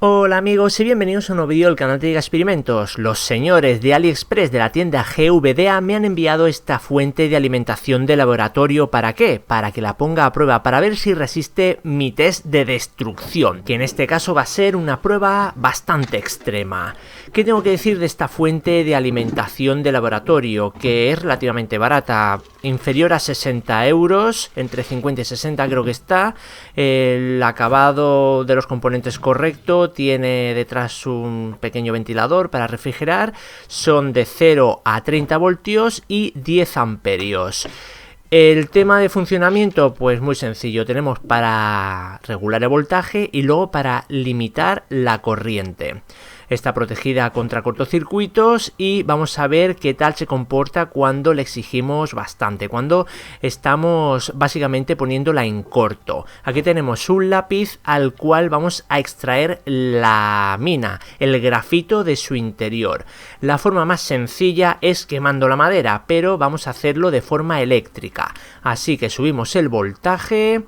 Hola amigos y bienvenidos a un nuevo vídeo del canal de Diga Experimentos. Los señores de AliExpress de la tienda GVDA me han enviado esta fuente de alimentación de laboratorio. ¿Para qué? Para que la ponga a prueba, para ver si resiste mi test de destrucción, que en este caso va a ser una prueba bastante extrema. ¿Qué tengo que decir de esta fuente de alimentación de laboratorio? Que es relativamente barata, inferior a 60 euros, entre 50 y 60 creo que está. El acabado de los componentes correcto, tiene detrás un pequeño ventilador para refrigerar, son de 0 a 30 voltios y 10 amperios. El tema de funcionamiento, pues muy sencillo, tenemos para regular el voltaje y luego para limitar la corriente. Está protegida contra cortocircuitos y vamos a ver qué tal se comporta cuando le exigimos bastante, cuando estamos básicamente poniéndola en corto. Aquí tenemos un lápiz al cual vamos a extraer la mina, el grafito de su interior. La forma más sencilla es quemando la madera, pero vamos a hacerlo de forma eléctrica. Así que subimos el voltaje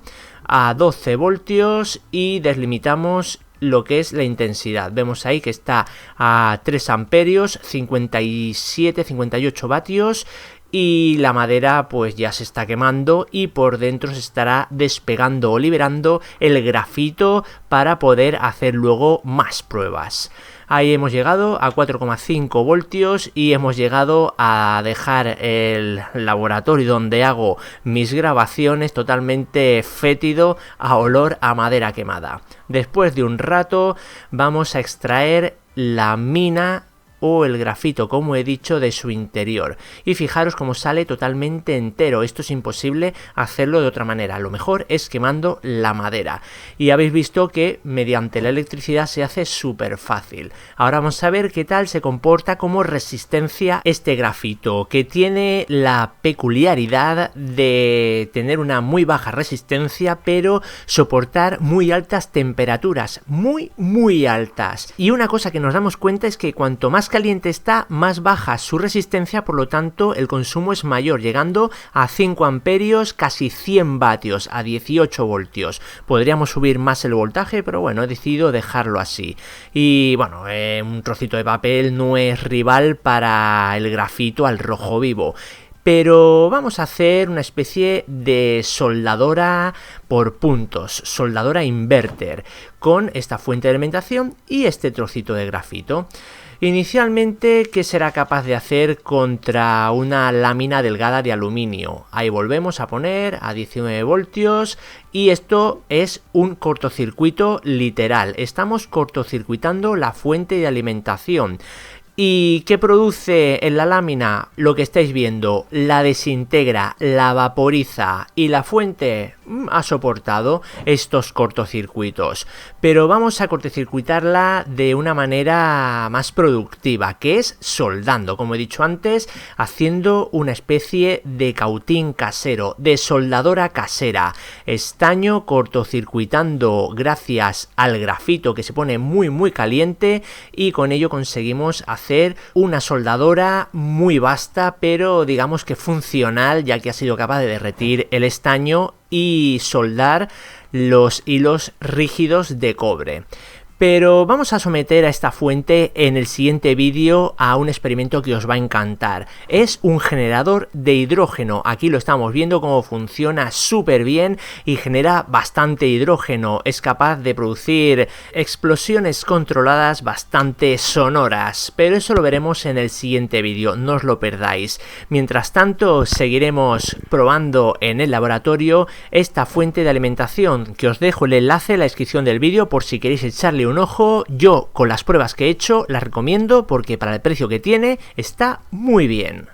a 12 voltios y deslimitamos lo que es la intensidad. Vemos ahí que está a 3 amperios, 57-58 vatios y la madera pues ya se está quemando y por dentro se estará despegando o liberando el grafito para poder hacer luego más pruebas. Ahí hemos llegado a 4,5 voltios y hemos llegado a dejar el laboratorio donde hago mis grabaciones totalmente fétido a olor a madera quemada. Después de un rato vamos a extraer la mina o el grafito, como he dicho, de su interior. Y fijaros cómo sale totalmente entero. Esto es imposible hacerlo de otra manera. Lo mejor es quemando la madera. Y habéis visto que mediante la electricidad se hace súper fácil. Ahora vamos a ver qué tal se comporta como resistencia este grafito, que tiene la peculiaridad de tener una muy baja resistencia, pero soportar muy altas temperaturas. Muy altas. Y una cosa que nos damos cuenta es que cuanto más caliente está, más baja su resistencia, por lo tanto el consumo es mayor, llegando a 5 amperios, casi 100 vatios, a 18 voltios. Podríamos subir más el voltaje, pero bueno, he decidido dejarlo así. Y bueno, un trocito de papel no es rival para el grafito al rojo vivo. Pero vamos a hacer una especie de soldadora por puntos, soldadora inverter, con esta fuente de alimentación y este trocito de grafito. Inicialmente, ¿qué será capaz de hacer contra una lámina delgada de aluminio? Ahí volvemos a poner a 19 voltios y esto es un cortocircuito literal. Estamos cortocircuitando la fuente de alimentación. ¿Y qué produce en la lámina? Lo que estáis viendo, la desintegra, la vaporiza y la fuente ha soportado estos cortocircuitos. Pero vamos a cortocircuitarla de una manera más productiva, que es soldando, como he dicho antes, haciendo una especie de cautín casero, de soldadora casera. Estaño cortocircuitando gracias al grafito que se pone muy caliente y con ello conseguimos hacer una soldadora muy vasta, pero digamos que funcional, ya que ha sido capaz de derretir el estaño y soldar los hilos rígidos de cobre. Pero vamos a someter a esta fuente en el siguiente vídeo a un experimento que os va a encantar. Es un generador de hidrógeno. Aquí lo estamos viendo cómo funciona súper bien y genera bastante hidrógeno. Es capaz de producir explosiones controladas bastante sonoras. Pero eso lo veremos en el siguiente vídeo, no os lo perdáis. Mientras tanto, seguiremos probando en el laboratorio esta fuente de alimentación, que os dejo el enlace en la descripción del vídeo por si queréis echarle un ojo. Yo con las pruebas que he hecho la recomiendo porque para el precio que tiene está muy bien.